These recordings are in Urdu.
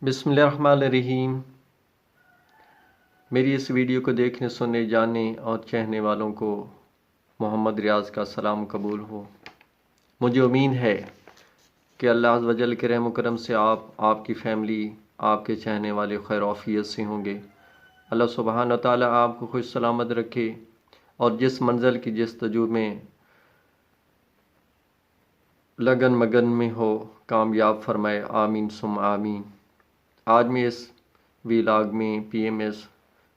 بسم اللہ الرحمن الرحیم۔ میری اس ویڈیو کو دیکھنے سننے جاننے اور چاہنے والوں کو محمد ریاض کا سلام قبول ہو۔ مجھے امید ہے کہ اللہ عز و جل کے رحم و کرم سے آپ کی فیملی، آپ کے چاہنے والے خیر و عافیت سے ہوں گے۔ اللہ سبحانہ تعالیٰ آپ کو خوش سلامت رکھے اور جس منزل کی جستجو میں لگن مگن میں ہو کامیاب فرمائے، آمین ثم آمین۔ آج میں اس ویلاگ میں PMS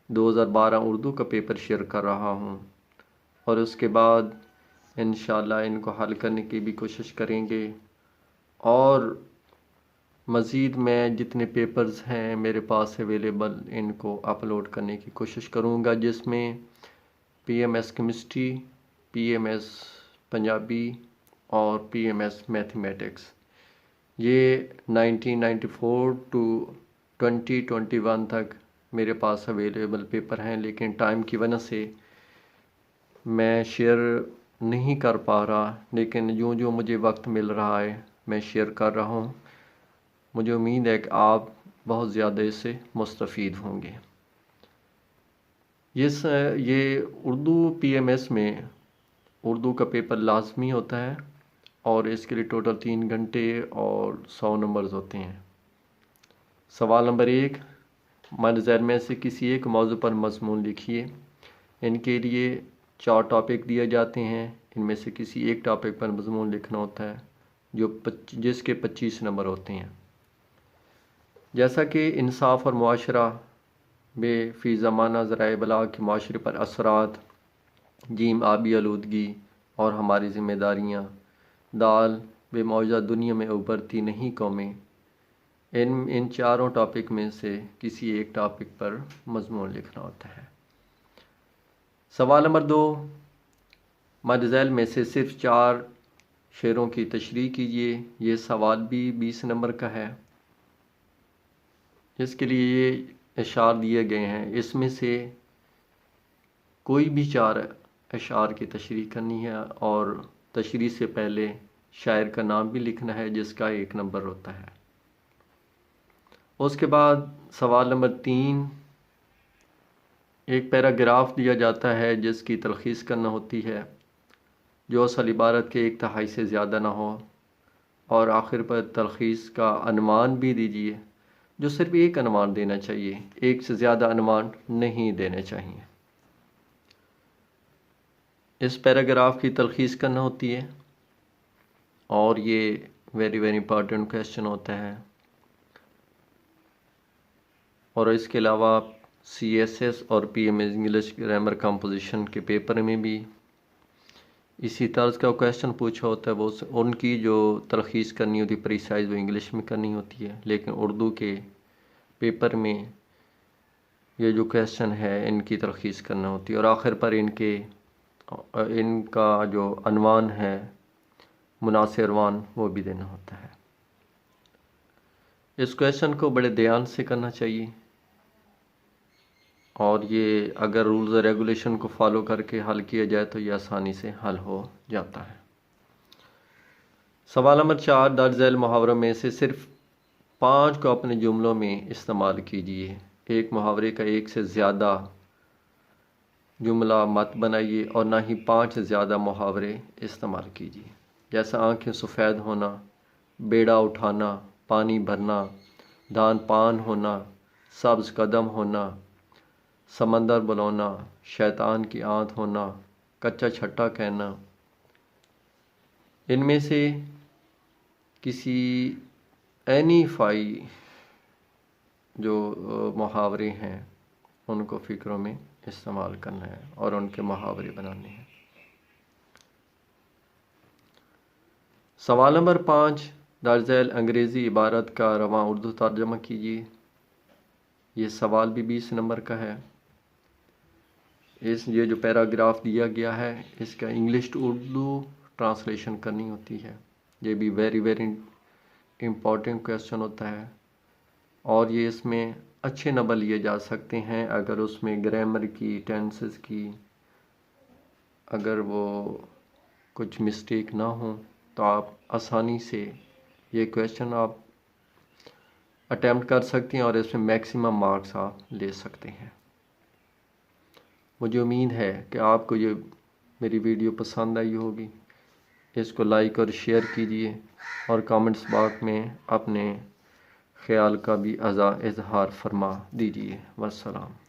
2012 اردو کا پیپر شیئر کر رہا ہوں اور اس کے بعد انشاءاللہ ان کو حل کرنے کی بھی کوشش کریں گے، اور مزید میں جتنے پیپرز ہیں میرے پاس اویلیبل ان کو اپلوڈ کرنے کی کوشش کروں گا، جس میں PMS کیمسٹری، PMS پنجابی اور PMS میتھمیٹکس۔ یہ 1994 ٹو 2021 تک میرے پاس اویلیبل پیپر ہیں، لیکن ٹائم کی وجہ سے میں شیئر نہیں کر پا رہا، لیکن جو مجھے وقت مل رہا ہے میں شیئر کر رہا ہوں۔ مجھے امید ہے کہ آپ بہت زیادہ اس سے مستفید ہوں گے۔ یہ اردو PMS میں اردو کا پیپر لازمی ہوتا ہے اور اس کے لیے ٹوٹل 3 گھنٹے اور 100 نمبرز ہوتے ہیں۔ سوال نمبر 1، مد ذیل میں سے کسی ایک موضوع پر مضمون لکھیے۔ ان کے لیے 4 ٹاپک دیے جاتے ہیں، ان میں سے کسی ایک ٹاپک پر مضمون لکھنا ہوتا ہے جس کے 25 نمبر ہوتے ہیں۔ جیسا کہ انصاف اور معاشرہ بے فی زمانہ ذرائع ابلاغ کے معاشرے پر اثرات، جیم آبی آلودگی اور ہماری ذمہ داریاں، دال بے معجزہ دنیا میں ابھرتی نہیں قومیں، ان چاروں ٹاپک میں سے کسی ایک ٹاپک پر مضمون لکھنا ہوتا ہے۔ سوال نمبر 2، مد ذیل میں سے صرف 4 شعروں کی تشریح کیجیے۔ یہ سوال بھی 20 نمبر کا ہے۔ اس کے لیے یہ اشعار دیے گئے ہیں، اس میں سے کوئی بھی 4 اشعار کی تشریح کرنی ہے اور تشریح سے پہلے شاعر کا نام بھی لکھنا ہے، جس کا 1 نمبر ہوتا ہے۔ اس کے بعد سوال نمبر 3، ایک پیراگراف دیا جاتا ہے جس کی تلخیص کرنا ہوتی ہے، جو اصل عبارت کے 1/3 سے زیادہ نہ ہو، اور آخر پر تلخیص کا عنوان بھی دیجیے، جو صرف ایک عنوان دینا چاہیے، ایک سے زیادہ عنوان نہیں دینے چاہیے۔ اس پیراگراف کی تلخیص کرنا ہوتی ہے اور یہ ویری امپورٹنٹ کویسچن ہوتا ہے، اور اس کے علاوہ CSS اور PMS انگلش گرامر کمپوزیشن کے پیپر میں بھی اسی طرز کا کویسچن پوچھا ہوتا ہے۔ وہ ان کی جو تلخیص کرنی ہوتی ہے پریسائز، وہ انگلش میں کرنی ہوتی ہے، لیکن اردو کے پیپر میں یہ جو کویسچن ہے ان کی تلخیص کرنا ہوتی ہے، اور آخر پر ان کا جو عنوان ہے مناسب عنوان وہ بھی دینا ہوتا ہے۔ اس کویسچن کو بڑے دھیان سے کرنا چاہیے، اور یہ اگر رولز اور ریگولیشن کو فالو کر کے حل کیا جائے تو یہ آسانی سے حل ہو جاتا ہے۔ سوال نمبر 4، درج ذیل محاوروں میں سے صرف 5 کو اپنے جملوں میں استعمال کیجیے۔ ایک محاورے کا 1 سے زیادہ جملہ مت بنائیے اور نہ ہی 5 سے زیادہ محاورے استعمال کیجیے، جیسا آنکھیں سفید ہونا، بیڑا اٹھانا، پانی بھرنا، دان پان ہونا، سبز قدم ہونا، سمندر بلونا، شیطان کی آنت ہونا، کچا چھٹا کہنا۔ ان میں سے کسی اینی فائی جو محاورے ہیں ان کو فکروں میں استعمال کرنا ہے اور ان کے محاورے بنانے ہیں۔ سوال نمبر 5، درج ذیل انگریزی عبارت کا رواں اردو ترجمہ کیجیے۔ یہ سوال بھی 20 نمبر کا ہے۔ یہ جو پیراگراف دیا گیا ہے اس کا انگلش ٹو اردو ٹرانسلیشن کرنی ہوتی ہے۔ یہ بھی ویری امپورٹنٹ کویسچن ہوتا ہے، اور یہ اس میں اچھے نمبر لیے جا سکتے ہیں اگر اس میں گرامر کی، ٹینسز کی اگر وہ کچھ مسٹیک نہ ہوں، تو آپ آسانی سے یہ کویسچن آپ اٹیمپٹ کر سکتے ہیں اور اس میں میکسیمم مارکس آپ لے سکتے ہیں۔ مجھے امید ہے کہ آپ کو یہ میری ویڈیو پسند آئی ہوگی۔ اس کو لائک اور شیئر کیجیے اور کامنٹس باکس میں اپنے خیال کا بھی اظہار فرما دیجیے۔ والسلام۔